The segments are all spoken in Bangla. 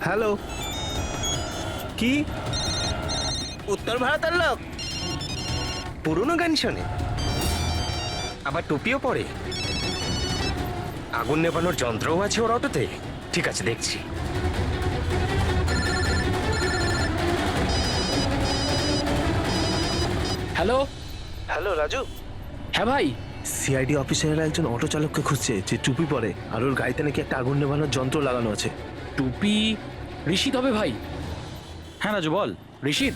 হ্যালো, কি উত্তর ভারতের লোক। পুরনো গান শোনে, আবার টুপিও পরে, আগুন নেভানোর যন্ত্রও আছে ওর অটোতে। ঠিক আছে, দেখছি। হ্যালো। হ্যালো রাজু, হ্যাঁ ভাই। সিআইডি অফিসারের একজন অটো চালককে খুঁজছে যে টুপি পরে, আর ওর গাড়িতে নাকি একটা আগুন নেভানোর যন্ত্র লাগানো আছে। টুপি ঋষিত হবে ভাই। হ্যাঁ রাজু বল। ঋষিত,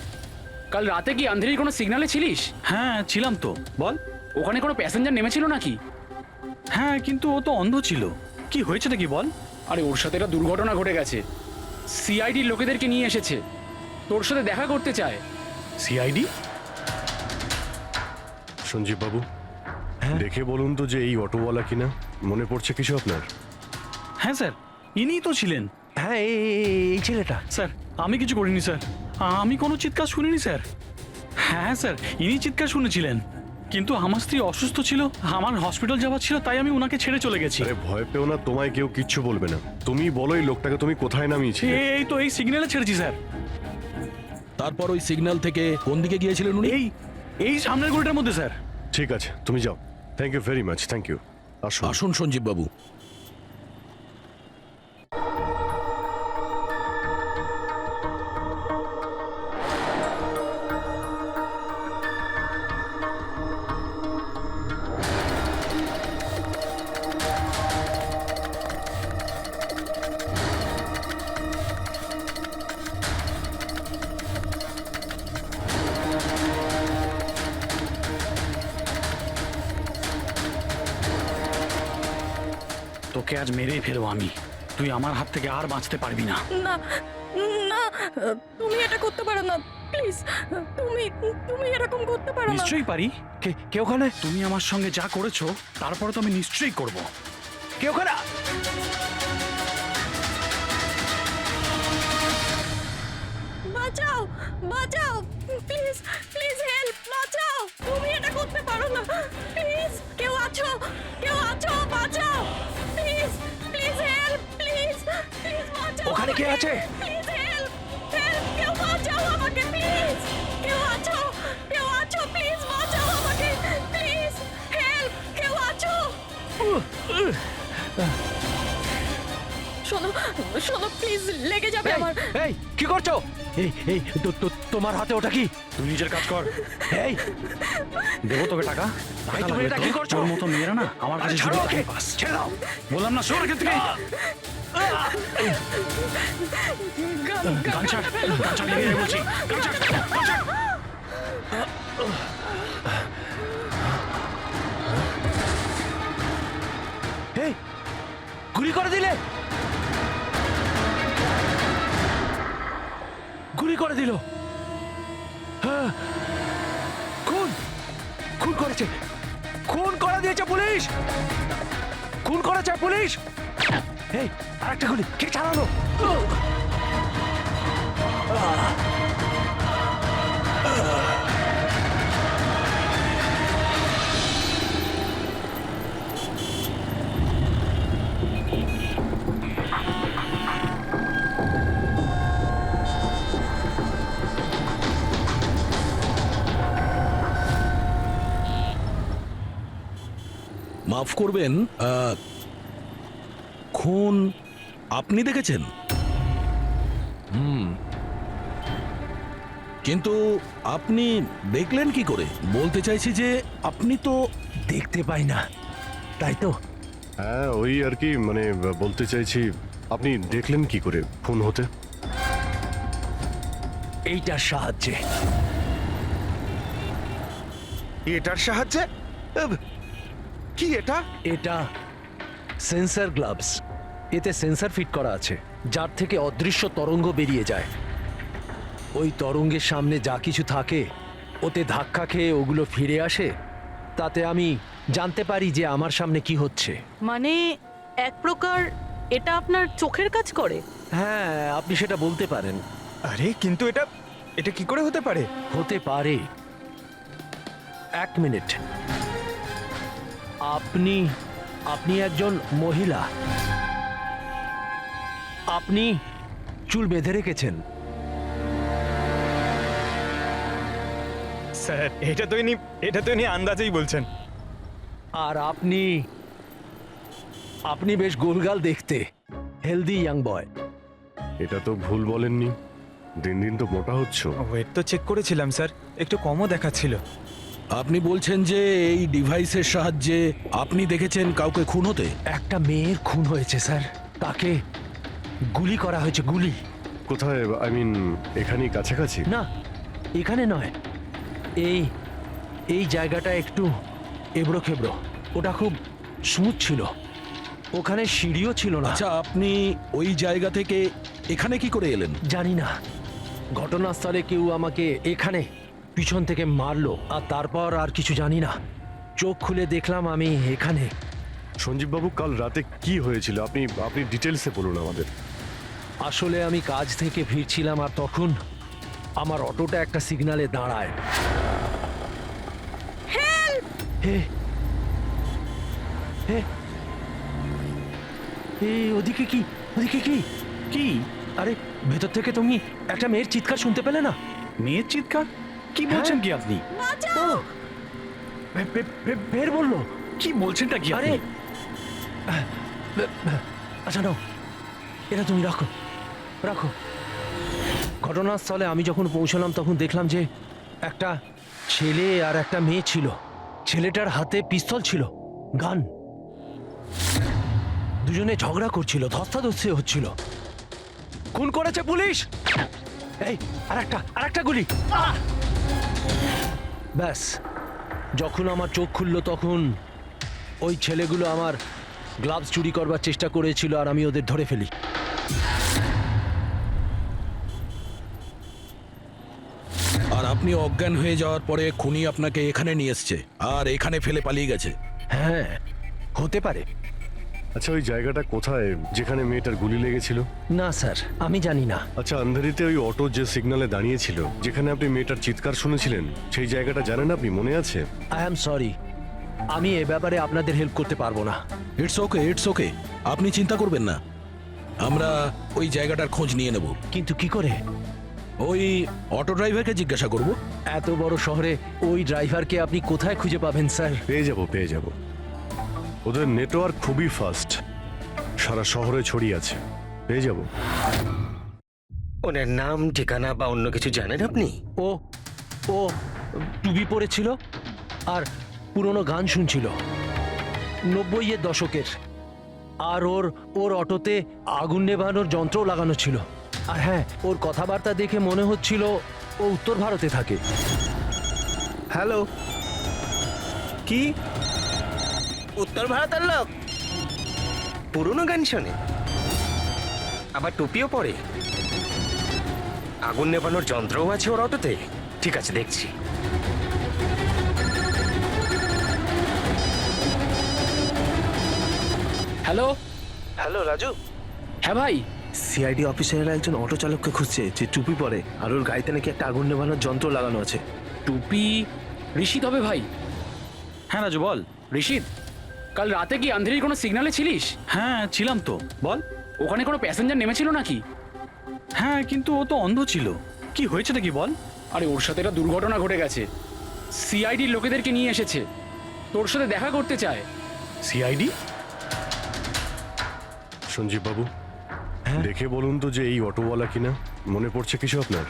কাল রাতে কি আন্ধেরির কোনো সিগন্যালে ছিলিস? হ্যাঁ ছিলাম তো, বল। ওখানে কোনো প্যাসেঞ্জার নেমেছিল নাকি? হ্যাঁ কিন্তু ও তো অন্ধ ছিল। কি হয়েছে নাকি বল। আরে ওর সাথে একটা দুর্ঘটনা ঘটে গেছে। সিআইডির লোকেদেরকে নিয়ে এসেছে, তোর সাথে দেখা করতে চায়। সিআইডি? সঞ্জীব বাবু, দেখে বলুন তো যে এই অটোওয়ালা কিনা। মনে পড়ছে কিছু আপনার? হ্যাঁ স্যার, ইনিই তো ছিলেন। হ্যাঁ, এই ছেলেটা। স্যার আমি কিছু করিনি স্যার, আমি কোনো চিৎকার শুনিনি স্যার। হ্যাঁ স্যার, ইনি চিৎকার শুনেছিলেন, কিন্তু আমার স্ত্রী অসুস্থ ছিল, আমার হসপিটাল যাওয়ার ছিল, তাই আমি ওনাকে ছেড়ে চলে গেছি। আরে ভয় পেও না, তোমায় কেউ কিচ্ছু বলবে না। তুমি বলো এই লোকটাকে তুমি কোথায় নামিয়েছিলে? এই তো এই সিগন্যালে ছেড়েছি স্যার। তারপর ওই সিগন্যাল থেকে কোন দিকে গিয়েছিলেন উনি? এই এই সামনের গলিটার মধ্যে স্যার। ঠিক আছে, তুমি যাও। Thank you very much, thank you. আসুন। আসুন সঞ্জীব বাবু। তোকে আজ মেরেই ফেলবো আমি, তুই আমার হাত থেকে আর বাঁচতে পারবি না। না না, তুমি এটা করতে পারো না, প্লিজ। তুমি তুমি এরকম করতে পারো না। নিশ্চয়ই পারি। কে ওখানে? তুমি আমার সঙ্গে যা করেছো তারপরে তো আমি নিশ্চয়ই করব। কে ওখানে? বাঁচাও, বাঁচাও, প্লিজ প্লিজ হেল্প, বাঁচাও। তুমি এটা করতে পারো না, প্লিজ। কেউ আছো? কেউ আছো? বাঁচাও, please please help, please please বাঁচাও। ওখানে কে আছে? প্লিজ হেল্প, হেল্প, কেউ বাঁচাও আমাকে, প্লিজ। কেউ আছো? কেউ আছো? প্লিজ বাঁচাও আমাকে, প্লিজ হেল্প, কেউ আছো? শোনো শোনো, প্লিজ, লেগে যাবে আমার। এই কি করছো? এই তোমার হাতে ওটা কি? তুই নিজের কাজ কর। এই দেবো তোকে টাকা। এই, তুমি এটা কি করছো? তোর মতো মেয়েরা না আমার কাছে ছাড়ো শুধু ওকে, টাকাই পাস। ছেড়ে দাও। বললাম না, সর এখান থেকে। গান ছাড়, গান ছাড়, লেগে যাবে বলছি। গান ছাড়, গান ছাড়। এই গুলি করে দিলে, গুলি করে দিল। হ্যাঁ, খুন খুন করেছে, খুন করে দিয়েছে পুলিশ, খুন করেছে পুলিশ। এই আরেকটা গুলি কে চালালো? মাফ করবেন, খুন আপনি দেখেছেন? কিন্তু আপনি দেখলেন কি করে? বলতে চাইছি যে আপনি তো দেখতে পাই না, তাই তো। হ্যাঁ ওই আর কি, মানে বলতে চাইছি আপনি দেখলেন কি করে খুন হতে? এইটার সাহায্যে। এটার সাহায্যে? কি এটা? এটা সেন্সর গ্লাভস। এতে সেন্সর ফিট করা আছে, যার থেকে অদৃশ্য তরঙ্গ বেরিয়ে যায়। ওই তরঙ্গের সামনে যা কিছু থাকে ওতে ধাক্কা খেয়ে ওগুলো ফিরে আসে। তাতে আমি জানতে পারি যে আমার সামনে কি হচ্ছে। মানে এক প্রকার এটা আপনার চোখের কাজ করে? হ্যাঁ, আপনি সেটা বলতে পারেন। আরে কিন্তু এটা এটা কি করে হতে পারে? হতে পারে। এক মিনিট, আপনি আপনি একজন মহিলা, আপনি চুল বেঁধে রেখেছেন। স্যার এটা তো ইনি আন্দাজেই বলছেন। আর আপনি বেশ গোলগাল দেখতে, হেলদি ইয়াং বয়। এটা তো ভুল বলেননি, দিন দিন তো মোটা হচ্ছ। ওয়েট তো চেক করেছিলাম স্যার, একটু কমও দেখাচ্ছিল। আপনি বলছেন যে এই ডিভাইসের সাহায্যে আপনি দেখেছেন কাউকে খুন হতে? একটা মেয়ের খুন হয়েছে স্যার, তাকে গুলি করা হয়েছে, গুলি। কোথায়? আই মিন এখানেই কাছাকাছি? না, এখানে নয়, এই জায়গাটা একটু এবড়ো খেবড়ো, ওটা খুব স্মুথ ছিল, ওখানে সিঁড়িও ছিল না। আচ্ছা, আপনি ওই জায়গা থেকে এখানে কি করে এলেন? জানি না, ঘটনাস্থলে কেউ আমাকে এখানে পিছন থেকে মারলো, আর তারপর আর কিছু জানি না। চোখ খুলে দেখলাম আমি এখানে। সঞ্জীব বাবু, কাল রাতে কি হয়েছিল আপনি ডিটেলসে বলুন আমাদের। আসলে আমি কাজ থেকে ফিরছিলাম, আর তখন আমার অটোটা একটা সিগন্যালে দাঁড়ায়। হে হে এই ওদিকে কি, ওদিকে কি কি? আরে ভেতর থেকে তুমি একটা মেয়ের চিৎকার শুনতে পেলে না? মেয়ের চিৎকার? কি বলছেন কি আপনি? ও বের বললো। কি বলছেনটা কি আরে আপনি? আচ্ছা নাও, এটা তুমি রাখো রাখো। ঘটনাস্থলে আমি যখন পৌঁছলাম তখন দেখলাম যে একটা ছেলে আর একটা মেয়ে ছিল। ছেলেটার হাতে পিস্তল ছিল, গান। দুজনে ঝগড়া করছিল, ধস্তাধস্তি হচ্ছিল। খুন করেছে পুলিশ। এই আরেকটা গুলি। ব্যাস, যখন আমার চোখ খুললো তখন ওই ছেলেগুলো আমার গ্লাভস চুরি করবার চেষ্টা করেছিল, আর আমি ওদের ধরে ফেলি। আর আপনি অজ্ঞান হয়ে যাওয়ার পরে খুনি আপনাকে এখানে নিয়ে এসছে আর এখানে ফেলে পালিয়ে গেছে? হ্যাঁ, হতে পারে। আচ্ছা, ওই জায়গাটা কোথায় যেখানে মেয়েটার গুলি লেগেছিল? না স্যার, আমি জানি না। আচ্ছা, আন্ধারিতে ওই অটো যে সিগন্যালে দাঁড়িয়েছিল, যেখানে আপনি মেয়েটার চিৎকার শুনেছিলেন, সেই জায়গাটা জানেন আপনি? মনে আছে? আই অ্যাম সরি, আমি এ ব্যাপারে আপনাদের হেল্প করতে পারবো না। ইটস ওকে, আপনি চিন্তা করবেন না, আমরা ওই জায়গাটার খোঁজ নিয়ে নেব। কিন্তু কি করে? ওই অটো ড্রাইভারকে জিজ্ঞাসা করব। এত বড় শহরে ওই ড্রাইভারকে আপনি কোথায় খুঁজে পাবেন স্যার? পেয়ে যাব। ওদের নেটওয়ার্ক খুবই ফাস্ট, সারা শহরে ছড়িয়ে আছে, পেয়ে যাব। ওনার নাম, ঠিকানা বা অন্য কিছু জানেন আপনি? ও টুপি পরেছিল আর পুরনো গান শুনছিল 90-এর দশকের। আর ওর অটোতে আগুন নেভানোর যন্ত্রও লাগানো ছিল। আর হ্যাঁ, ওর কথাবার্তা দেখে মনে হচ্ছিল ও উত্তর ভারতে থাকে। হ্যালো, কি? উত্তর ভারতের লোক? পুরনো গান শোনে, আবার টুপিও পরে, আগুন নেভানোর যন্ত্রও আছে ওর অটোতে। ঠিক আছে, দেখছি। হ্যালো হ্যালো রাজু, হ্যাঁ ভাই। সিআইডি অফিসারেরা একজন অটো চালককে খুঁজছে যে টুপি পরে, আর ওর গাড়িতে নাকি একটা আগুন নেভানোর যন্ত্র লাগানো আছে। টুপি ঋষিদ হবে ভাই। হ্যাঁ রাজু, বল। ঋষিদ, কাল রাতে কি আন্ধেরির কোনো সিগন্যালে ছিলিস? হ্যাঁ ছিলাম তো, বল। ওখানে কোনো প্যাসেঞ্জার নেমেছিল নাকি? হ্যাঁ, কিন্তু ও তো অন্ধ ছিল। কি হয়েছে নাকি বল? আরে ওর সাথে একটা দুর্ঘটনা ঘটে গেছে। সিআইডির লোকেদেরকে নিয়ে এসেছে, তোর সাথে দেখা করতে চায়। সিআইডি? সঞ্জীব বাবু, দেখে বলুন তো যে এই অটোওয়ালা কিনা। মনে পড়ছে কিছু আপনার?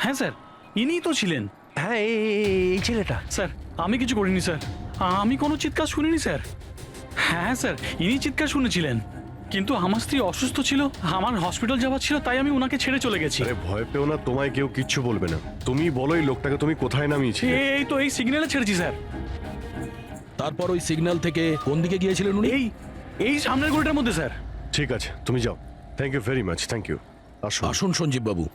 হ্যাঁ স্যার, ইনিই তো ছিলেন। হ্যাঁ, এই ছেলেটা। স্যার, আমি কিছু করিনি স্যার, আমি কোনো চিৎকার শুনিনি স্যার। হ্যাঁ স্যার, ইনি চিৎকার শুনেছিলেন, কিন্তু আমার স্ত্রী অসুস্থ ছিল, আমার হসপিটাল যাওয়ার ছিল, তাই আমি ওনাকে ছেড়ে চলে গেছি। আরে ভয় পেও না, তোমায় কেউ কিচ্ছু বলবে না। তুমি বলো এই লোকটাকে তুমি কোথায় নামিয়েছিলে? এই তো এই সিগন্যালে ছেড়েছি স্যার। তারপর ওই সিগন্যাল থেকে কোন দিকে গিয়েছিলেন উনি? এই সামনের গলিটার মধ্যে স্যার। ঠিক আছে, তুমি যাও। Thank you very much, thank you. আসুন সঞ্জীব বাবু।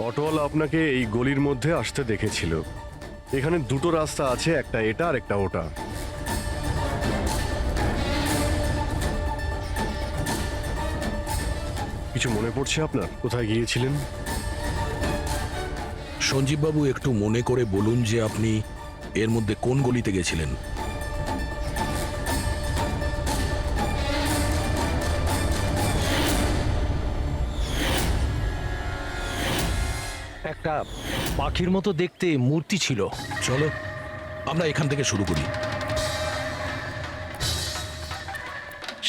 অটোওয়ালা আপনাকে এই গলির মধ্যে আসতে দেখেছিল। এখানে দুটো রাস্তা আছে, একটা এটা আর একটা ওটা। কিছু মনে পড়ছে আপনার কোথায় গিয়েছিলেন? সঞ্জীব বাবু, একটু মনে করে বলুন যে আপনি এর মধ্যে কোন গলিতে গেছিলেন? একটা পাখির মতো দেখতে মূর্তি ছিল। চলো আমরা এখান থেকে শুরু করি।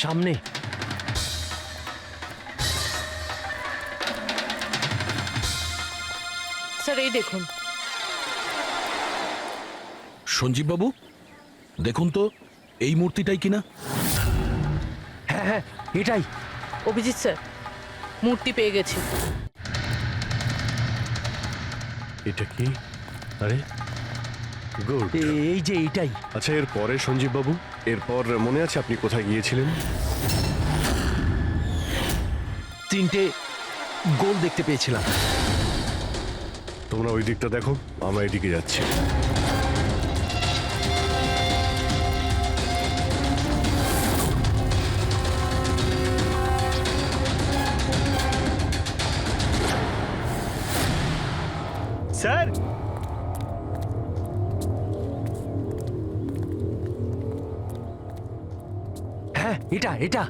সামনে স্যার এই দেখুন। সঞ্জীব বাবু দেখুন তো এই মূর্তিটাই কিনা। হ্যাঁ হ্যাঁ এটাই। অভিজিৎ স্যার, মূর্তি পেয়ে গেছি। এটা কি? আরে গুড। এই যে এইটাই। আচ্ছা, এর পরে সঞ্জীব বাবু, এরপর মনে আছে আপনি কোথায় গিয়েছিলেন? 3টে গোল দেখতে পেয়েছিলাম। তোমরা ওই দিকটা দেখো, আমরা এদিকে যাচ্ছি। স্যার, হ্যাঁ এটা এটা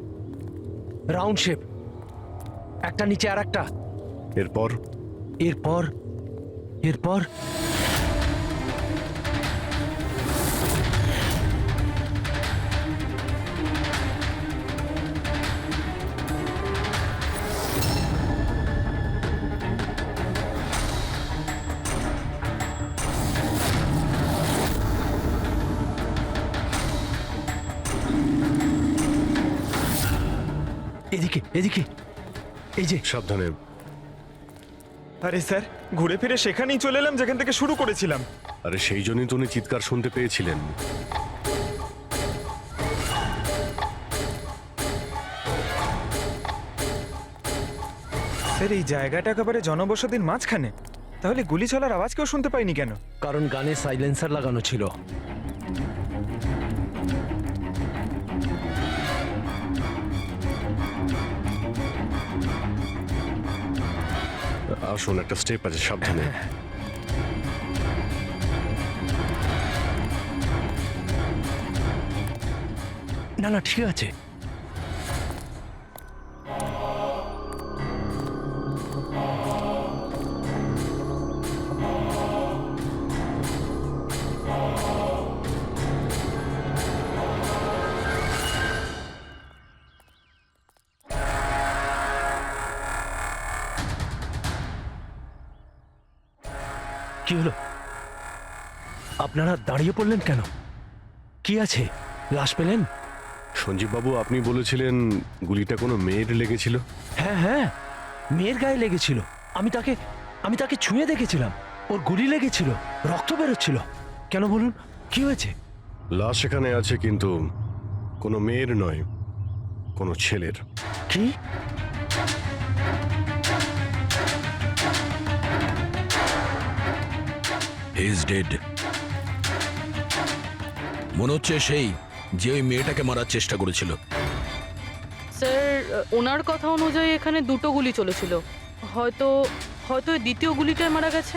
রাউন্ড শেপ, একটা নিচে আর একটা। এরপর এরপর এরপর এদিকে এদিকে, এই যে। সাবধানে। আরে স্যার, ঘুরে ফিরে সেখানেই চলে এলাম যেখান থেকে শুরু করেছিলাম। আরে সেই জন্যই তো উনি চিৎকার শুনতে পেয়েছিলেন। স্যার, এই জায়গাটা একেবারে জনবসতির মাঝখানে, তাহলে গুলি চলার আওয়াজ কেউ শুনতে পাইনি কেন? কারণ গানে সাইলেন্সার লাগানো ছিল। আসুন, একটা স্টেপ আছে, সাবধানে। না না ঠিক আছে। কি হলো? আপনারা দাঁড়িয়ে পড়লেন কেন? কি আছে? লাশ পেলেন? সঞ্জীব বাবু, আপনি বলেছিলেন গুলিটা কোনো মেয়ের লেগেছিল। হ্যাঁ হ্যাঁ, মেয়ের গায়ে লেগেছিল। আমি তাকে ছুঁয়ে দেখেছিলাম। ওর গুলি লেগেছিল, রক্ত বেরোচ্ছিল। কেন বলুন, কি হয়েছে? লাশ এখানে আছে, কিন্তু কোনো মেয়ের নয়, কোনো ছেলের। কি? He is dead. মনে হচ্ছে সেই যে ওই মেয়েটাকে মারার চেষ্টা করেছিল। স্যার, ওনার কথা অনুযায়ী এখানে 2টো গুলি চলেছিল। হয়তো হয়তো এই দ্বিতীয় গুলিটায় মারা গেছে।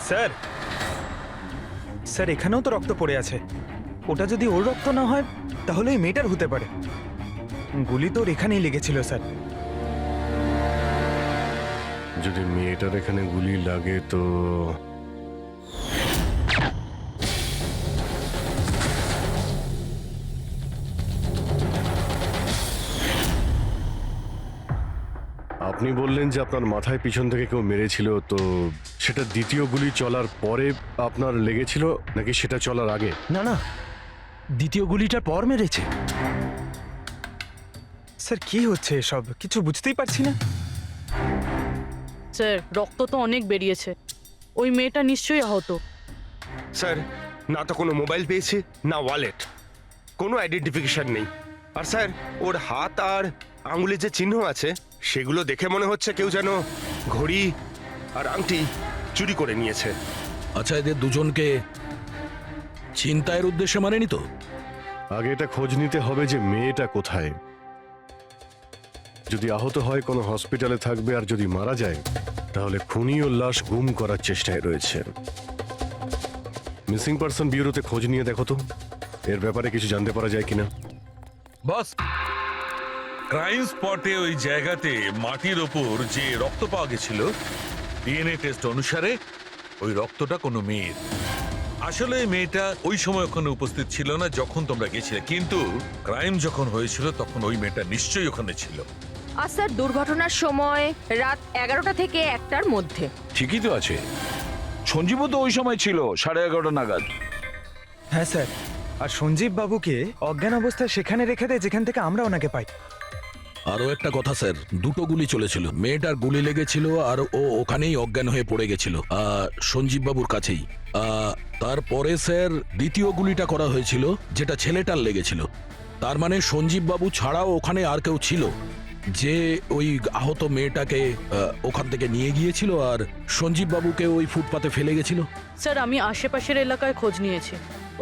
স্যার, স্যার এখানেও তো রক্ত পড়ে আছে। ওটা যদি ওর রক্ত না হয় তাহলে ওই মেয়েটার হতে পারে। গুলি তো ওর এখানেই লেগেছিল স্যার। যদি মেয়েটার এখানে গুলি লাগে তো আপনি বললেন যে আপনার মাথায় পিছন থেকে কেউ মেরেছিল, তো সেটা দ্বিতীয় গুলি চলার পরে আপনার লেগেছিল নাকি সেটা চলার আগে? না না, দ্বিতীয় গুলিটার পর মেরেছে। স্যার কি হচ্ছে এসব? কিছু বুঝতেই পারছি না। স্যার, রক্ত তো অনেক বেরিয়েছে। ওই মেয়েটা নিশ্চয়ই আহত। স্যার, না তো কোনো মোবাইল পেয়েছি, না ওয়ালেট, কোনো আইডেন্টিফিকেশন নেই। আর স্যার, ওর হাত আর আঙুলে যে চিহ্ন আছে সেগুলো দেখে মনে হচ্ছে কেউ যেন ঘড়ি আর আংটি চুরি করে নিয়েছে। আচ্ছা, এদের দুজনকে ছিনতাইয়ের উদ্দেশ্যে মানেনি তো? আগে এটা খোঁজ নিতে হবে যে মেয়েটা কোথায়। যদি আহত হয় কোনো হসপিটালে থাকবে, আর যদি মারা যায় তাহলে খুনি ও লাশ গুম করার চেষ্টায় রয়েছে। মিসিং পার্সন ব্যুরোতে খোঁজ নিয়ে দেখো তো এর ব্যাপারে কিছু জানতে পারা যায় কিনা। বস, ক্রাইম স্পটে ওই জায়গাতে মাটির ওপর যে রক্ত পাওয়া গেছিল, ডিএনএ টেস্ট অনুসারে ওই রক্তটা কোনো মেয়ের। আসলে এই মেয়েটা ওই সময় ওখানে উপস্থিত ছিল না যখন তোমরা গেছিলে, কিন্তু ক্রাইম যখন হয়েছিল তখন ওই মেয়েটা নিশ্চয়ই ওখানে ছিল। আর স্যার দুর্ঘটনার সময় রাত 11টা থেকে 1টার মধ্যে। ঠিকই তো আছে, সঞ্জীবও তো ওই সময় ছিল 11:30 নাগাদ। হ্যাঁ স্যার, আর সঞ্জীব বাবুকে অজ্ঞান অবস্থায় সেখানে রেখে দেয় যেখান থেকে আমরা ওনাকে পাই। আরো একটা কথা স্যার, দুটো গুলি চলেছিল, মেয়েটার গুলি লেগেছিল আর ও ওখানেই অজ্ঞান হয়ে পড়ে গেছিল সঞ্জীব বাবুর কাছেই। তারপরে স্যার দ্বিতীয় গুলিটা করা হয়েছিল যেটা ছেলেটার লেগেছিল। তার মানে সঞ্জীব বাবু ছাড়াও ওখানে আর কেউ ছিল যে ওই আহত মেয়েটাকে ওখান থেকে নিয়ে গিয়েছিল আর সঞ্জীব বাবুকে ওই ফুটপাতে ফেলে গেছিল। স্যার আমি আশেপাশের এলাকায় খোঁজ নিয়েছি,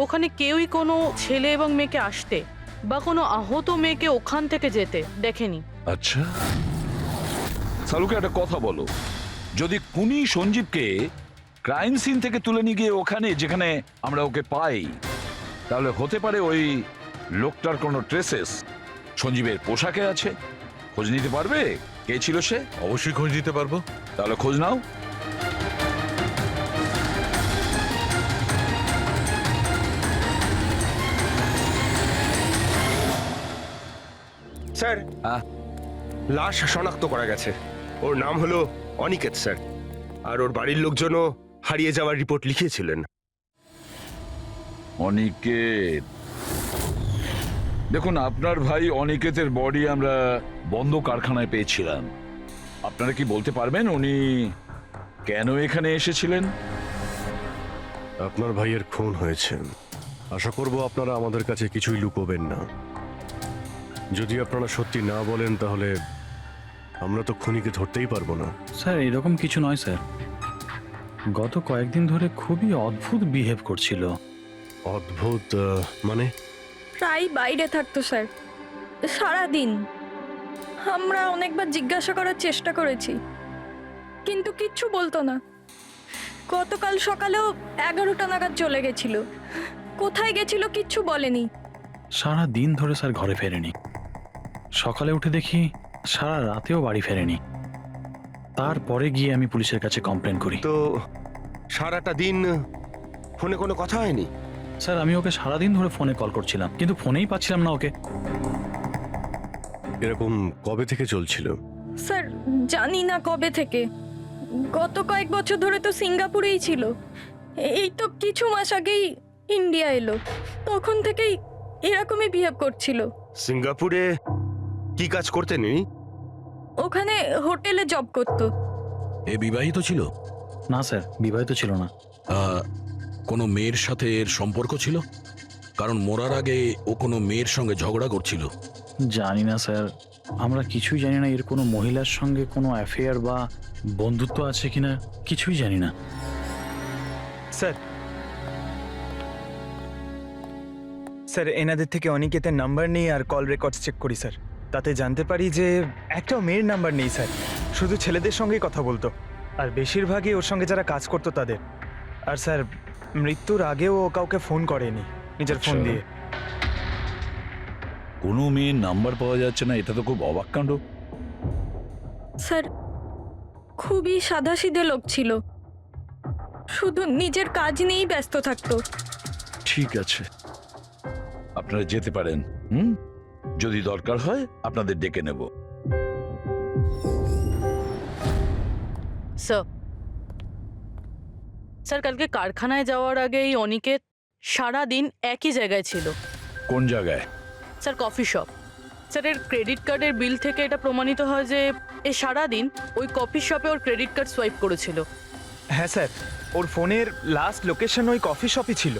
ওখানে কেউই কোনো ছেলে এবং মেয়েকে আসতে বা কোনো আহত মেয়েকে ওখান থেকে যেতে দেখেনি। আচ্ছা, সালুকে একটা কথা বলো, যদি কুনি সঞ্জীবকে ক্রাইম সিন থেকে তুলে নিয়ে গিয়ে ওখানে যেখানে আমরা ওকে পাই, তাহলে হতে পারে ওই লোকটার কোনো ট্রেসেস সঞ্জীবের পোশাকে আছে। খোঁজ নিতে পারবে কে ছিল সে? অবশ্যই খোঁজ দিতে পারবো। তাহলে খোঁজ নাও। স্যার, হ্যাঁ? লাশ শনাক্ত করা গেছে। ওর নাম হলো অনিকেত স্যার, আর ওর বাড়ির লোকজনও হারিয়ে যাওয়ার রিপোর্ট লিখিয়েছিলেন। অনিকেত, দেখুন আপনার ভাই অনিকেতের বডি আমরা বন্ধ কারখানায় পেয়েছিলাম। আপনারা কি বলতে পারবেন উনি কেন এখানে এসেছিলেন? আপনার ভাইয়ের খুন হয়েছে, আশা করব আপনারা আমাদের কাছে কিছুই লুকোবেন না। যদি আপনারা সত্যি না বলেন তাহলে আমরা তো খুনিকে ধরতেই পারবো না। স্যার এরকম কিছু নয় স্যার, গত কয়েকদিন ধরে খুবই অদ্ভুত বিহেভ করছিল। অদ্ভুত মানে? প্রায় বাইরে থাকতো স্যার, সারাদিন। আমরা অনেকবার জিজ্ঞাসা করার চেষ্টা করেছি, কিন্তু কিচ্ছু বলতো না। গতকাল সকালেও 11টা নাগাদ চলে গেছিল। কোথায় গেছিল কিচ্ছু বলেনি। সারা দিন ধরে স্যার ঘরে ফেরেনি, সকালে উঠে দেখি সারা রাতেও বাড়ি ফেরেনি। তারপরে গিয়ে আমি পুলিশের কাছে কমপ্লেন করি। তো সারাটা দিন ফোনে কোনো কথা হয়নি? স্যার আমি ওকে সারাদিন ধরে ফোনে কল করছিলাম, কিন্তু ফোনেই পাচ্ছিলাম না ওকে। এরকম কবে থেকে চলছিল? স্যার জানি না কবে থেকে, গত কয়েক বছর ধরে তো সিঙ্গাপুরেই ছিল। এই তো কিছু মাস আগেই ইন্ডিয়া এলো, তখন থেকেই এরকমই বিহেভ করছিল। সিঙ্গাপুরে কি কাজ করতেন ইনি? ওখানে হোটেলে জব করতো। এ বিবাহিত ছিল? না স্যার, বিবাহিত ছিল না। কোনো মেয়ের সাথে এর সম্পর্ক ছিল? কারণ মরার আগে ও কোনো মেয়ের সঙ্গে ঝগড়া করছিল। জানি না স্যার, আমরা কিছুই জানি না এর কোনো মহিলার সঙ্গে কোনো অ্যাফেয়ার বা বন্ধুত্ব আছে কিনা, কিছুই জানি না। স্যার, স্যার এনাদের থেকে অনিকেতের নাম্বার নেই আর কল রেকর্ডস চেক করি স্যার। তাতে জানতে পারি যে একটাও মেয়ের নাম্বার নেই স্যার, শুধু ছেলেদের সঙ্গেই কথা বলতো, আর বেশিরভাগই ওর সঙ্গে যারা কাজ করতো তাদের। আর স্যার মৃত্যুর আগেও ও কাউকে ফোন করেনি নিজের ফোন দিয়ে। কোনো মেয়ের নাম্বার পাওয়া যাচ্ছে না, এটা তো খুব অবাক কাণ্ড। স্যার খুবই সাদাসিধে লোক ছিল, শুধু নিজের কাজ নিয়েই ব্যস্ত থাকতো। ঠিক আছে, আপনারা যেতে পারেন। যদি দরকার হয় আপনাদের ডেকে নেব। স্যার স্যার কালকে কারখানায় যাওয়ার আগে এই অনিকেত সারাদিন একই জায়গায় ছিল। কোন জায়গায়? Sir coffee shop. স্যার এর ক্রেডিট কার্ডের বিল থেকে এটা প্রমাণিত হয় যে এ সারাদিন ওই কফি শপে ওর ক্রেডিট কার্ড সোয়াইপ করেছিল। হ্যাঁ স্যার, ওর ফোনের লাস্ট লোকেশন ওই কফি শপই ছিল।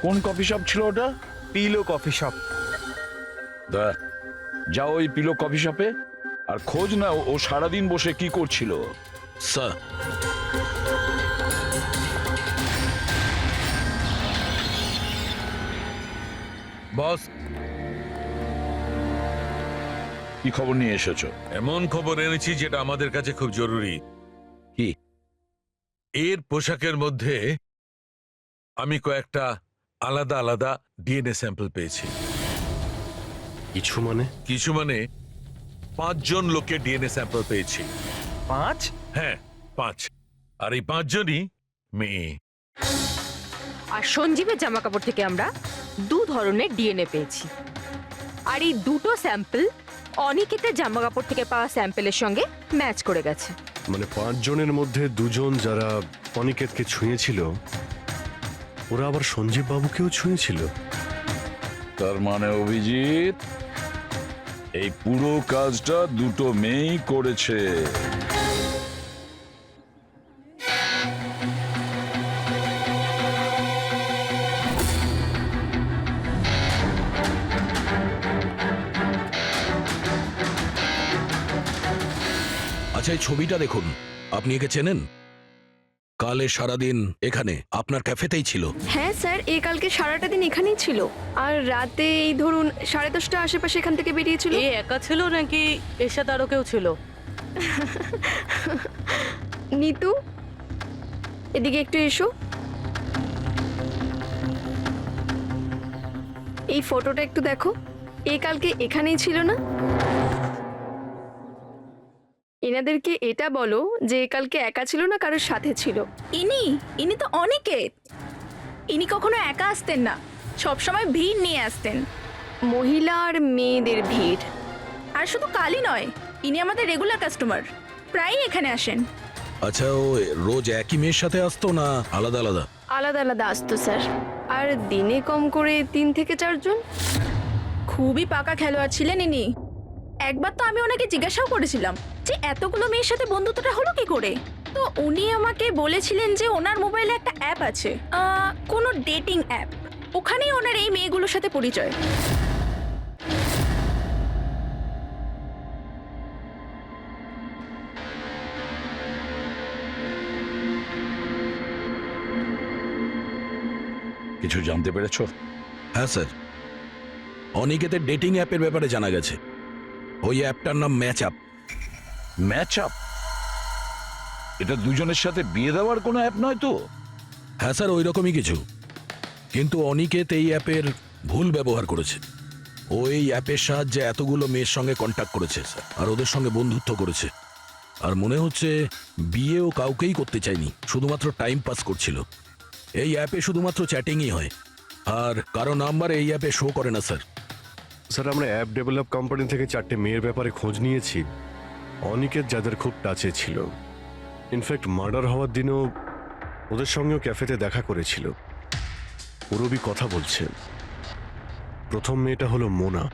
কোন কফি শপ ছিল ওটা? Pillow coffee shop. যাও ওই পিলো কফি শপে আর খোঁজ নাও ও সারাদিন বসে কি করছিল। স্যার, বস কি খবর নিয়ে এসেছো? এমন খবর এনেছি যেটা আমাদের কাছে খুব জরুরি। কি? এর পোশাকের মধ্যে আমি কয়েকটা আলাদা আলাদা ডিএনএ স্যাম্পল পেয়েছি। কিছু মানে? কিছু মানে 5 জন লোকের ডিএনএ স্যাম্পল পেয়েছি। 5? হ্যাঁ 5, আর এই 5 জনই মেয়ে। আর সঞ্জীবের জামা কাপড় থেকে আমরা 2 ধরনের ডিএনএ পেয়েছি, আর এই দুটো স্যাম্পল অনিকেতের জামা কাপড় থেকে পাওয়া স্যাম্পলের সঙ্গে ম্যাচ করে গেছে। মানে 5 জনের মধ্যে 2 জন যারা অনিকেতকে ছুঁয়েছিল, ওরা আবার সঞ্জীব বাবুকেও ছুঁয়েছিল। তার মানে অভিজিৎ, এই পুরো কাজটা দুটো মেয়েই করেছে। আচ্ছা, এই ছবিটা দেখুন, আপনি একে চেনেন? কালে সারাদিন এখানে আপনার ক্যাফেতেই ছিল। হ্যাঁ স্যার, এই কালকে সারাটা দিন এখানেই ছিল, আর রাতে এই ধরুন 10:30 আশেপাশে এখান থেকে বেরিয়েছিল। এ একা ছিল নাকি এর সাথে আরো কেউ ছিল? নিতু, এদিকে একটু এসো। এই ফটোটা একটু দেখো, এই কালকে এখানেই ছিল না? এনাদেরকে এটা বলো যে কালকে একা ছিল না, কারোর সাথে ছিল। ইনি তো অনিকেত। ইনি কখনো একা আসতেন না, সবসময় ভিড় নিয়ে আসতেন। মহিলা আর মেয়েদের ভিড়। আর শুধু কালই নয়, ইনি আমাদের রেগুলার কাস্টমার, প্রায়ই এখানে আসেন। আচ্ছা, ও রোজ একই মেয়ের সাথে আসতো না আলাদা আলাদা? আলাদা আলাদা আসতো স্যার, আর দিনে কম করে 3 থেকে 4 জন। খুবই পাকা খেলোয়াড় ছিলেন ইনি। একবার তো আমি ওনাকে জিজ্ঞাসাও করেছিলাম যে এতগুলো মেয়ের সাথে বন্ধুত্বটা হলো কি করে। তো উনি আমাকে বলেছিলেন যে ওনার মোবাইলে একটা অ্যাপ আছে, কোনো ডেটিং অ্যাপ, ওখানেই ওনার এই মেয়েগুলোর সাথে পরিচয়। কিছু জানতে পেরেছো? হ্যাঁ স্যার, অনিকেতের ডেটিং অ্যাপের ব্যাপারে জানা গেছে। ওই অ্যাপটার নাম ম্যাচ আপ। Match up? এটা দুজনের সাথে বিয়ে দেওয়ার কোনো অ্যাপ নয় তো? হ্যাঁ স্যার, ওই রকমই কিছু, কিন্তু অনিকেত এই অ্যাপের ভুল ব্যবহার করেছে। ও এই অ্যাপের সাহায্যে এতগুলো মেয়ের সঙ্গে কন্ট্যাক্ট করেছে স্যার, আর ওদের সঙ্গে বন্ধুত্ব করেছে। আর মনে হচ্ছে বিয়েও কাউকেই করতে চায়নি, শুধুমাত্র টাইম পাস করছিল। এই অ্যাপে শুধুমাত্র চ্যাটিংই হয়, আর কারো নাম্বার এই অ্যাপে শো করে না স্যার। স্যার, আমরা অ্যাপ ডেভেলপ কোম্পানি থেকে 4টে মেয়ের ব্যাপারে খোঁজ নিয়েছি, অনিকেত যাদের খুব টাচে ছিল। ইনফ্যাক্ট মার্ডার হওয়ার দিনও ওদের সঙ্গেও ক্যাফেতে দেখা করেছিল। পুরবি কথা বলছে। প্রথম মেয়েটা হলো মোনা।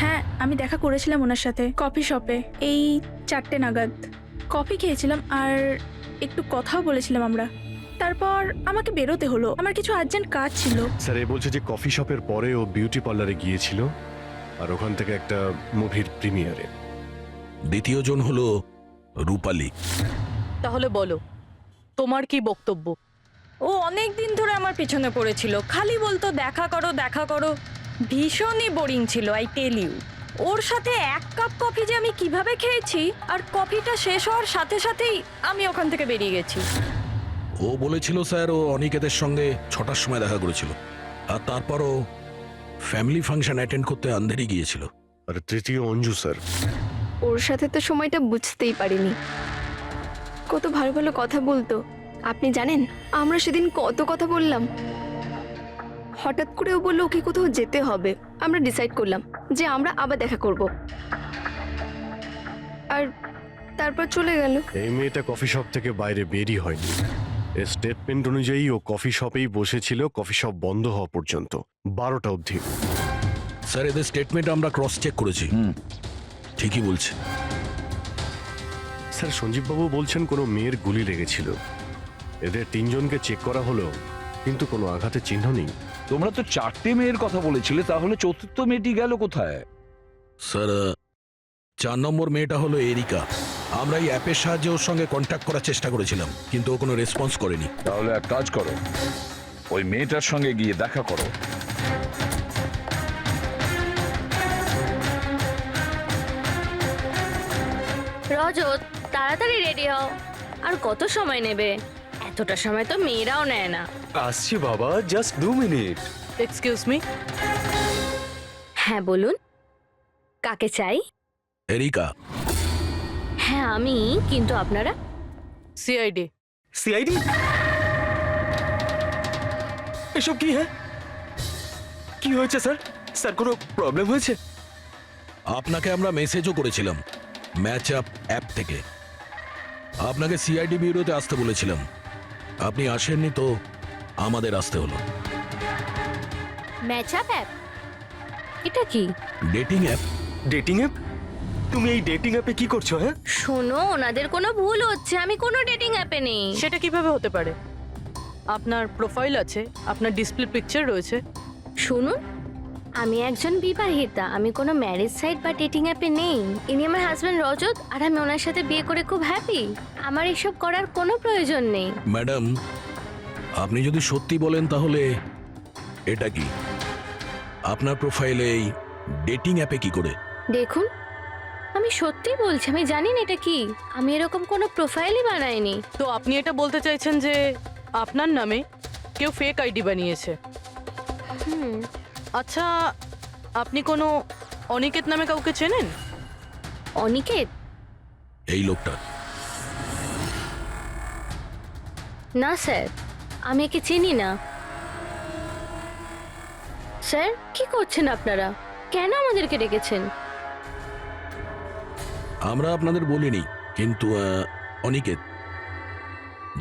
হ্যাঁ, আমি দেখা করেছিলাম ওনার সাথে কফি শপে এই 4টে নাগাদ। কফি খেয়েছিলাম আর একটু কথাও বলেছিলাম আমরা। তারপর আমাকে বেরোতে হলো, আমার কিছু আর্জেন্ট কাজ ছিল। স্যার, এ বলছে যে কফি শপের পরে ও বিউটি পার্লারে গিয়েছিল, আর ওখান থেকে একটা মুভির প্রিমিয়ারে। দ্বিতীয় জন হলো রূপালী। তাহলে বলো, তোমার কি বক্তব্য? ও অনেক দিন ধরে আমার পিছনে পড়েছিল, খালি বলতো দেখা করো দেখা করো। ভীষণই বোরিং ছিল, আই টেল ইউ। ওর সাথে 1 কাপ কফি যে আমি কিভাবে খেয়েছি, আর কফিটা শেষ হওয়ার সাথে সাথেই আমি ওখান থেকে বেরিয়ে গেছি। ও বলেছিল স্যার ও অনিকেতের সঙ্গে 6টার সময় দেখা করেছিল, আর তারপরও ফ্যামিলি ফাংশন অ্যাটেন্ড করতে আন্ধেরি গিয়েছিল। আর তৃতীয় অঞ্জু স্যার। ওর সাথে তো সময়টা বুঝতেই পারিনি। কত ভালো ভালো কথা বলতো, আপনি জানেন আমরা সেদিন কত কথা বললাম। হঠাৎ করে ও বললো ওকে কোথাও যেতে হবে। আমরা ডিসাইড করলাম যে আমরা আবার দেখা করব, আর তারপর চলে গেল। এই মেয়েটা কফি শপ থেকে বাইরে বেরই হয়নি। এর স্টেটমেন্ট অনুযায়ী ও কফি শপেই বসেছিল কফি শপ বন্ধ হওয়া পর্যন্ত, 12টা অবধি। স্যার, এদের স্টেটমেন্ট আমরা ক্রস চেক করেছি, ঠিকই বলছে। স্যার, সঞ্জীববাবু বলছেন কোনো মেয়ের গুলি লেগেছিল। এদের 3 জনকে চেক করা হলো, কিন্তু কোনো আঘাতের চিহ্ন নেই। তোমরা তো 4টে মেয়ের কথা বলেছিলে, তাহলে চতুর্থ মেয়েটি গেল কোথায়? স্যার, 4 নম্বর মেয়েটা হলো এরিকা। আমরা এই অ্যাপের সাহায্যে ওর সঙ্গে কন্ট্যাক্ট করার চেষ্টা করেছিলাম, কিন্তু ও কোনো রেসপন্স করেনি। তাহলে এক কাজ করো, ওই মেয়েটার সঙ্গে গিয়ে দেখা করো। রজত, তাড়াতাড়ি রেডি হও। আর কত সময় নেবে? এতটা সময় তো মেয়েরাও নেয় না। আসছি বাবা, জাস্ট 2 মিনিট। এক্সকিউজ মি, হ্যাঁ বলুন, কাকে চাই? এরিকা, হ্যাঁ আমি, কিন্তু আপনারা? সিআইডি। সিআইডি? এসব কি? হ্যাঁ, কি হয়েছে স্যার? স্যার কোনো প্রবলেম হয়েছে? আপনাকে আমরা মেসেজও করেছিলাম ম্যাচ আপ অ্যাপ থেকে। আপনাকে সিআইডি ব্যুরোতে আসতে বলেছিলাম, আপনি আসেননি তো আমাদের আসতে হলো। Match up app? এটা কি? Dating app. Dating app? তুমি এই ডেটিং অ্যাপে কি করছো? হ্যাঁ, শোনো, ওনাদের কোনো ভুল হচ্ছে, আমি কোনো ডেটিং অ্যাপে নেই। সেটা কিভাবে হতে পারে? আপনার প্রোফাইল আছে, আপনার ডিসপ্লে পিকচার রয়েছে। শুনুন, আমি একজন বিবাহিতা, আমি কোনো ম্যারেজ সাইট বা ডেটিং অ্যাপে নেই। ইনি আমার হাজব্যান্ড রজত, আর আমি ওনার সাথে বিয়ে করে খুব হ্যাপি। আমার এসব করার কোনো প্রয়োজন নেই। ম্যাডাম, আপনি যদি সত্যি বলেন তাহলে এটা কি? আপনার প্রোফাইলে এই ডেটিং অ্যাপে কি করে? দেখুন, আমি সত্যি বলছি, আমি জানি না এটা কি। আমি এরকম কোনো প্রোফাইলই বানাইনি। তো আপনি এটা বলতে চাইছেন যে আপনার নামে কেউ ফেক আইডি বানিয়েছে? হুম, আচ্ছা, আপনি কোনো অনিকেত নামে কাউকে চেনেন? অনিকেত? এই লোকটা। না স্যার, আমি একে চিনি না। স্যার, কি করছেন আপনারা? কেন আমাদেরকে ডেকেছেন? আমরা আপনাদের বলিনি, কিন্তু অনিকেত,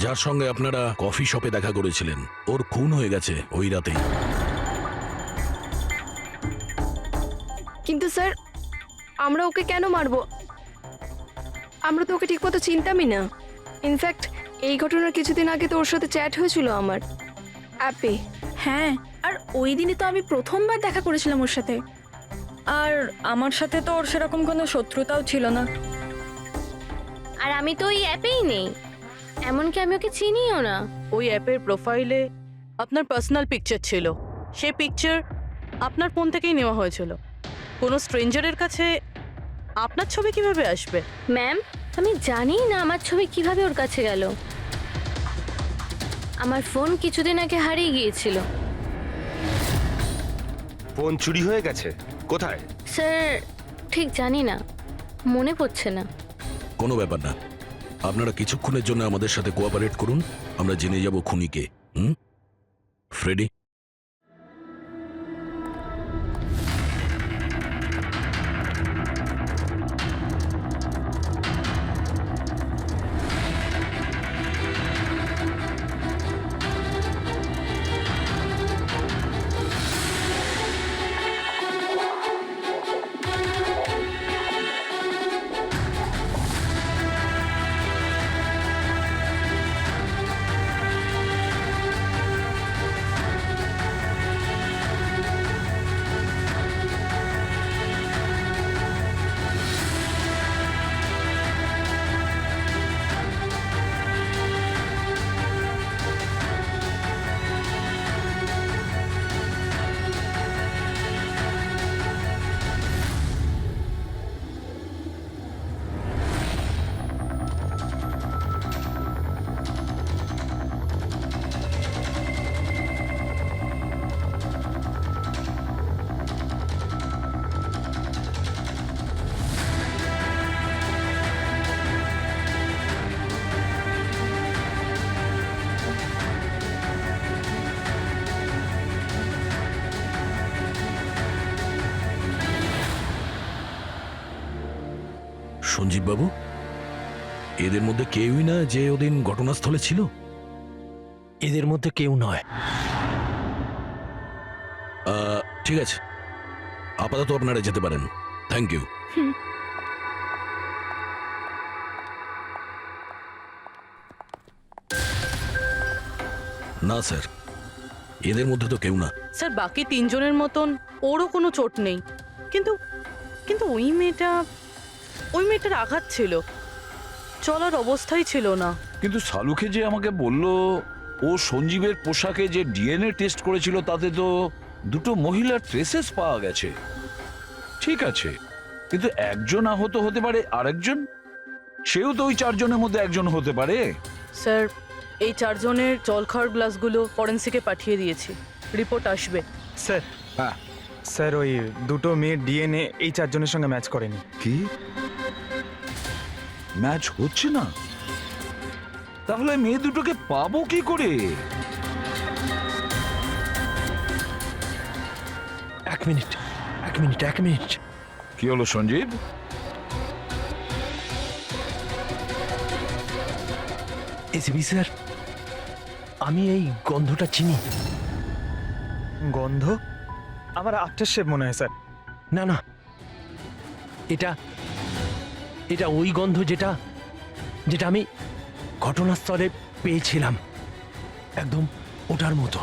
যার সঙ্গে আপনারা কফি শপে দেখা করেছিলেন, ওর খুন হয়ে গেছে ওই রাতেই। কিন্তু স্যার, আমরা ওকে কেন মারবো? আমরা তো ওকে ঠিকমতো চিনতামই না। ইনফ্যাক্ট এই ঘটনার কিছুদিন আগে তো ওর সাথে চ্যাট হয়েছিল আমার অ্যাপে। হ্যাঁ, আর ওই দিনই তো আমি প্রথমবার দেখা করেছিলাম ওর সাথে। আর আমার সাথে তো ওর সেরকম কোনো শত্রুতাও ছিল না। আর আমি তো ওই অ্যাপেই নেই, এমনকি আমি ওকে চিনিও না। ওই অ্যাপের প্রোফাইলে আপনার পার্সোনাল পিকচার ছিল। সেই পিকচার আপনার ফোন থেকেই নেওয়া হয়েছিল। কোনো স্ট্রেঞ্জারের কাছে আপনার ছবি কিভাবে আসবে? ম্যাম, আমি জানি না আমার ছবি কিভাবে ওর কাছে গেল। আমার ফোন কিছুদিন আগে হারিয়ে গিয়েছিল। ফোন চুরি হয়ে গেছে? কোথায়? স্যার, ঠিক জানি না, মনে পড়ছে না। কোনো ব্যাপার না, আপনারা কিছুক্ষণের জন্য আমাদের সাথে কোঅপারেট করুন, আমরা জেনে যাব খুনিকে। ফ্রেডি? সঞ্জীব বাবু, এদের মধ্যে কেউই না যে ওদিন ঘটনাস্থলে ছিল? এদের মধ্যে কেউ নয়। ঠিক আছে, আপাতত আপনারা যেতে পারেন। Thank you. না স্যার, এদের মধ্যে তো কেউ না। স্যার, বাকি তিনজনের মতন ওরও কোনো চোট নেই, কিন্তু কিন্তু ওই মেয়েটার আঘাত ছিল, চলার অবস্থাই ছিল না। কিন্তু সালুকে যে আমাকে বলল ও সঞ্জীবের পোশাকে যে ডিএনএ টেস্ট করেছিল তাতে তো দুটো মহিলার ট্রেসেস পাওয়া গেছে। ঠিক আছে, কিন্তু একজন আহত হতে পারে, আরেকজন, সেও তো ওই চারজনের মধ্যে একজন হতে পারে। স্যার, এই 4 জনের জল খাওয়ার গ্লাসগুলো ফরেন্সিকে পাঠিয়ে দিয়েছি, রিপোর্ট আসবে। স্যার হ্যাঁ স্যার ওই দুটো মেয়ের ডিএনএ এই 4 জনের সঙ্গে ম্যাচ করেনি। কি ম্যাচ হচ্ছে না? তাহলে মেয়ে দুটোকে পাবো কি করে? এক মিনিট। কি হলো সঞ্জীব? এসিবি স্যার, আমি এই গন্ধটা চিনি। গন্ধ? আমার আফটার শেভ মনে হয় স্যার। না না, এটা ওই গন্ধ যেটা আমি ঘটনাস্থলে পেয়েছিলাম, একদম ওটার মতো।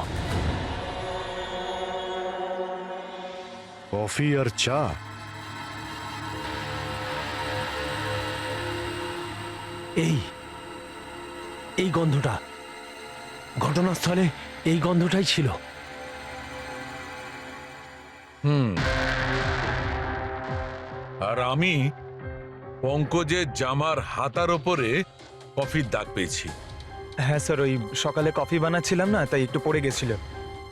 কফি আর চা? এই গন্ধটা ঘটনাস্থলে, এই গন্ধটাই ছিল। আর আমি পঙ্কজের জামার হাতার ওপরে কফির দাগ পেয়েছি। হ্যাঁ স্যার, ওই সকালে কফি বানাচ্ছিলাম না, তাই একটু পড়ে গেছিল।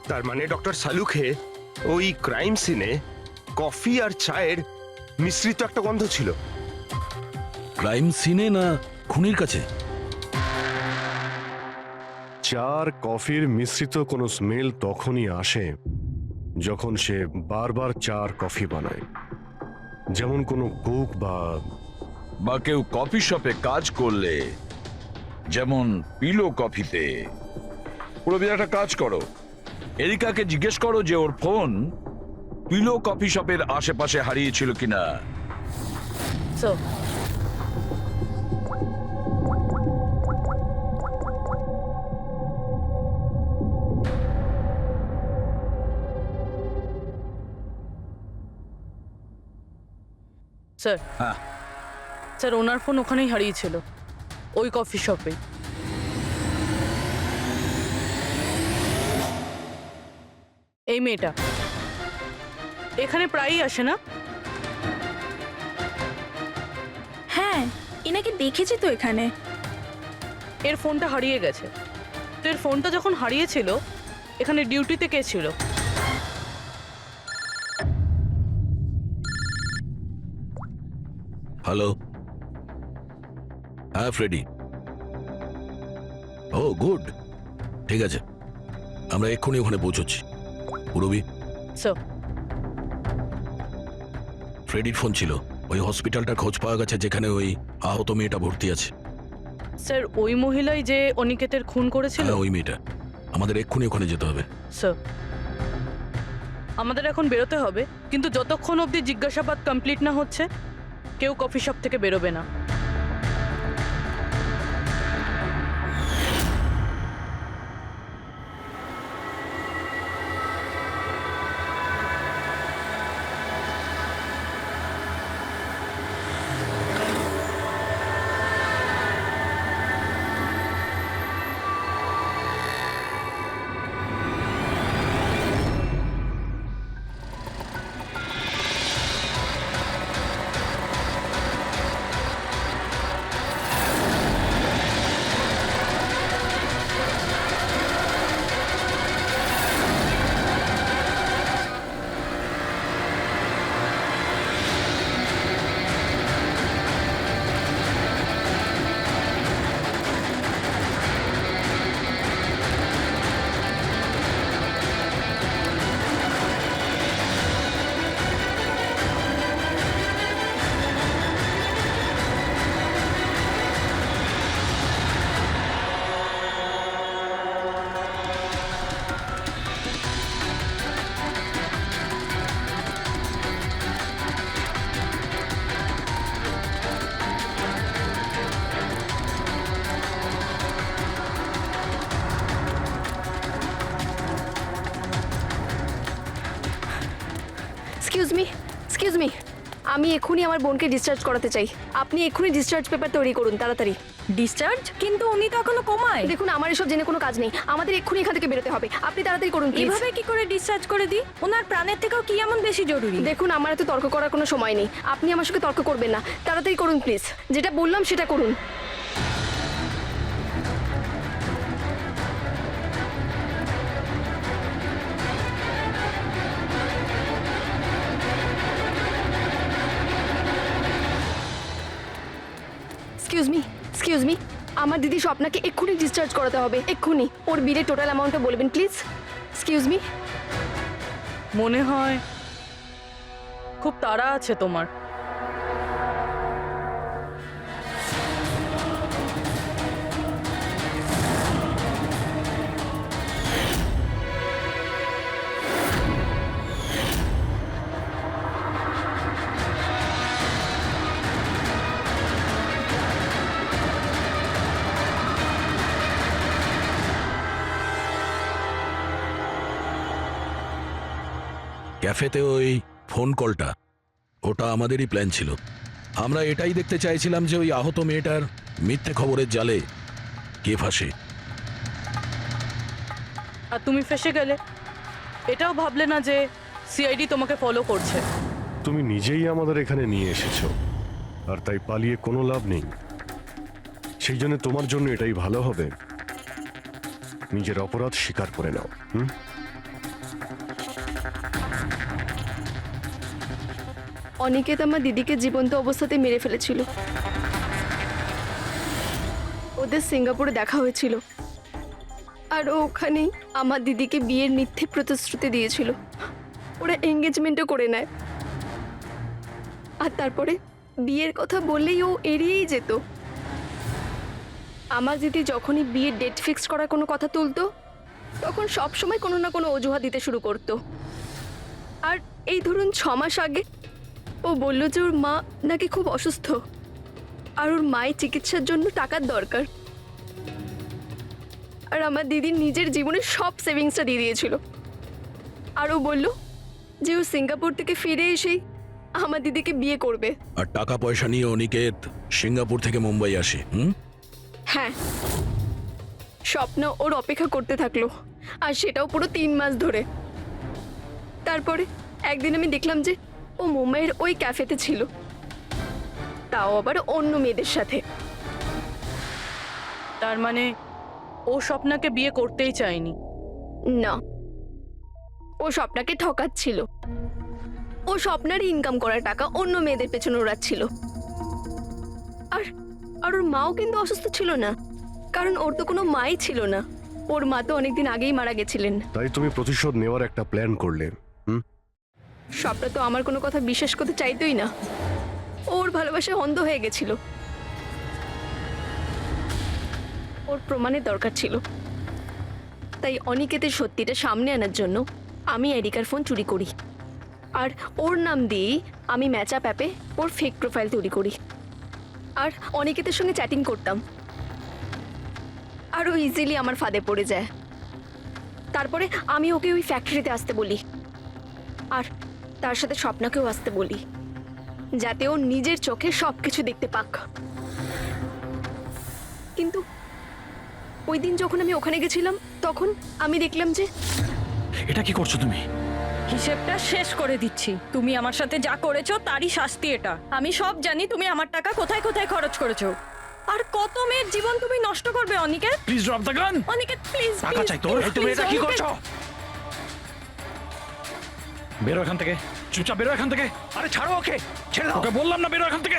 তার মানে ডক্টর সালুখে ওই ক্রাইম সিনে কফি আর চায়ের মিশ্রিত একটা গন্ধ ছিল। ক্রাইম সিনে না খুনির কাছে? চা আর কফির মিশ্রিত কোনো স্মেল তখনই আসে যখন সে বারবার চা আর কফি বানায়, যেমন কোনো কুক বা কেউ কফি শপে কাজ করলে, যেমন পিলো কফিতে। পুরো একটা কাজ করো, এরিকাকে জিজ্ঞেস করো যে ওর ফোন পিলো কফি শপের আশেপাশে হারিয়েছিল কিনা। স্যার, স্যার হ্যাঁ স্যার, ওনার ফোন ওখানেই হারিয়েছিল, ওই কফি শপে। এই মেয়েটা এখানে প্রায়ই আসে না? হ্যাঁ, এনাকে দেখেছি তো এখানে। এর ফোনটা হারিয়ে গেছে। তো এর ফোনটা যখন হারিয়েছিল, এখানে ডিউটিতে কে ছিল? হ্যালো, হ্যাঁ ফ্রেডি। ও গুড, ঠিক আছে, আমরা এক্ষুনি ওখানে পৌঁছচ্ছি। পুরবি, স্যার, ফ্রেডির ফোন ছিল। ওই হসপিটালটার খোঁজ পাওয়া গেছে যেখানে ওই আহত মেয়েটা ভর্তি আছে। স্যার, ওই মহিলাই যে অনিকেতের খুন করেছিল? হ্যাঁ, ওই মেয়েটা। আমাদের এক্ষুনি ওখানে যেতে হবে। স্যার, আমাদের এখন বেরোতে হবে, কিন্তু যতক্ষণ অবধি জিজ্ঞাসাবাদ কমপ্লিট না হচ্ছে, কেউ কফি শপ থেকে বেরোবে না। এক্সকিউজ মি, আমি এক্ষুনি আমার বোনকে ডিসচার্জ করাতে চাই। আপনি এক্ষুনি ডিসচার্জ পেপার তৈরি করুন, তাড়াতাড়ি। ডিসচার্জ? কিন্তু উনি তো এখনো কোমায়। দেখুন, আমার এসব জেনে কোনো কাজ নেই, আমাদের এক্ষুনি এখান থেকে বেরোতে হবে। আপনি তাড়াতাড়ি করুন। এভাবে কি করে ডিসচার্জ করে দিই? ওনার প্রাণের থেকেও কি এমন বেশি জরুরি? দেখুন, আমার এত তর্ক করার কোনো সময় নেই, আপনি আমার সঙ্গে তর্ক করবেন না। তাড়াতাড়ি করুন প্লিজ, যেটা বললাম সেটা করুন। এক্সকিউজ মি আমার দিদি স্বপ্নাকে এক্ষুনি ডিসচার্জ করাতে হবে, এক্ষুনি। ওর বিলের টোটাল অ্যামাউন্টটা বলবেন প্লিজ। Excuse me. মনে হয় খুব তাড়া আছে তোমার। ক্যাফেতে ওই ফোন কলটা, ওটা আমাদেরই প্ল্যান ছিল। আমরা এটাই দেখতে চাইছিলাম যে ওই আহত মেয়েটার মিথ্যে খবরের জালে কে ফাঁসে। আর তুমি ফেসে গেলে। এটাও ভাবলে না যে সিআইডি তোমাকে ফলো করছে। তুমি নিজেই আমাদের এখানে নিয়ে এসেছো, আর তাই পালিয়ে কোনো লাভ নেই। সেই জন্য তোমার জন্য এটাই ভালো হবে, নিজের অপরাধ স্বীকার করে নাও। অনিকেত আমার দিদিকে জীবন্ত অবস্থাতে মেরে ফেলেছিল। ওদের সিঙ্গাপুরে দেখা হয়েছিল, আর ও ওখানেই আমার দিদিকে বিয়ের মিথ্যে প্রতিশ্রুতি দিয়েছিল। ওরা এঙ্গেজমেন্টও করে নেয়, আর তারপরে বিয়ের কথা বললেই ও এড়িয়েই যেত। আমার দিদি যখনই বিয়ের ডেট ফিক্স করার কোনো কথা তুলতো, তখন সবসময় কোনো না কোনো অজুহাত দিতে শুরু করতো। আর এই ধরুন 6 মাস আগে ও বলল যে ওর মা নাকি খুব অসুস্থ, আর ওর মায়ের চিকিৎসার জন্য টাকার দরকার। আর আমার দিদি নিজের জীবনের সব সেভিংসটা দিয়ে দিয়েছিল। আর ও বলল যে ও সিঙ্গাপুর থেকে ফিরে এসেই আমার দিদিকে বিয়ে করবে। আর টাকা পয়সা নিয়ে অনিকেত সিঙ্গাপুর থেকে মুম্বাই আসে। হ্যাঁ, স্বপ্ন ওর অপেক্ষা করতে থাকলো, আর সেটাও পুরো 3 মাস ধরে। তারপরে একদিন আমি দেখলাম যে ও মুম্বাইয়ের ওই ক্যাফেতে ছিল, তাও আবার অন্য মেয়েদের সাথে। তার মানে ও স্বপ্নাকে বিয়ে করতেই চায়নি? না, ও স্বপ্নাকে ঠকাচ্ছিল। ও স্বপ্নারই ইনকাম করা টাকা অন্য মেয়েদের পেছনে ওড়াচ্ছিল। আর আর ওর মাও কিন্তু অসুস্থ ছিল না, কারণ ওর তো কোনো মাই ছিল না। ওর মা তো অনেকদিন আগেই মারা গেছিলেন। তাই তুমি প্রতিশোধ নেওয়ার একটা প্ল্যান করলে। স্বপ্না তো আমার কোনো কথা বিশ্বাস করতে চাইতোই না। ওর ভালোবাসা অন্ধ হয়ে গেছিল। ওর প্রমাণের দরকার ছিল। তাই অনিকেতের সত্যিটা সামনে আনার জন্য আমি এরিকার ফোন চুরি করি, আর ওর নাম দিয়েই আমি ম্যাচআপ অ্যাপে ওর ফেক প্রোফাইল তৈরি করি, আর অনিকেতের সঙ্গে চ্যাটিং করতাম। আর ও ইজিলি আমার ফাঁদে পড়ে যায়। তারপরে আমি ওকে ওই ফ্যাক্টরিতে আসতে বলি, আর তার সাথে স্বপ্নাকেও আসতে বলি, যাতে ও নিজের চোখে সবকিছু দেখতে পাক। কিন্তু ওই দিন যখন আমি ওখানে গেছিলাম, তখন আমি দেখলাম যে... এটা কি করছো তুমি? হিসেবটা শেষ করে দিচ্ছি। তুমি আমার সাথে যা করেছো তারই শাস্তি এটা। আমি সব জানি তুমি আমার টাকা কোথায় কোথায় খরচ করেছো, আর কত মেয়ের জীবন তুমি নষ্ট করবে। Aniket, please drop the gun. Aniket please, টাকা চাই তোর? তুমি এটা কি করছো? বেরো এখান থেকে, চুপচাপ বেরো এখান থেকে। আরে ছাড়ো ওকে, ছেড়ে দাও। ওকে বললাম না বেরো এখান থেকে।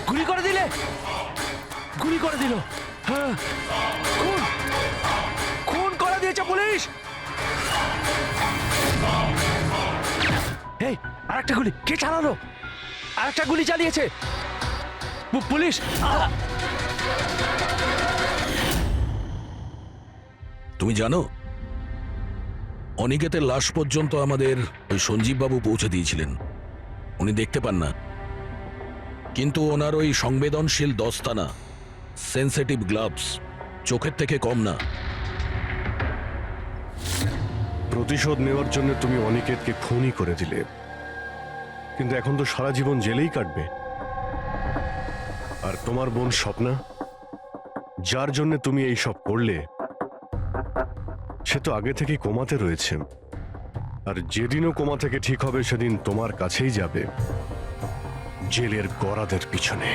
গুলি করে দিলে, গুলি করে দিল। হ্যাঁ, খুন খুন করে দিয়েছে পুলিশ। এই আরেকটা গুলি কে চালালো? আরেকটা গুলি চালিয়েছে পুলিশ। তুমি জানো, অনিকেতের লাশ পর্যন্ত আমাদের ওই সঞ্জীব বাবু পৌঁছে দিয়েছিলেন। উনি দেখতে পান না, কিন্তু ওনার ওই সংবেদনশীল দস্তানা, সেন্সিটিভ গ্লাভস চোখের থেকে কম না। প্রতিশোধ নেওয়ার জন্য তুমি অনিকেতকে খুনই করে দিলে, কিন্তু এখন তো সারা জীবন জেলেই কাটবে। আর তোমার বোন স্বপ্না, যার জন্য তুমি এই সব করলে, সে তো আগে থেকেই কোমাতে রয়েছে। আর যেদিনও কোমা থেকে ঠিক হবে, সেদিন তোমার কাছেই যাবে, জেলের গরাদের পিছনে।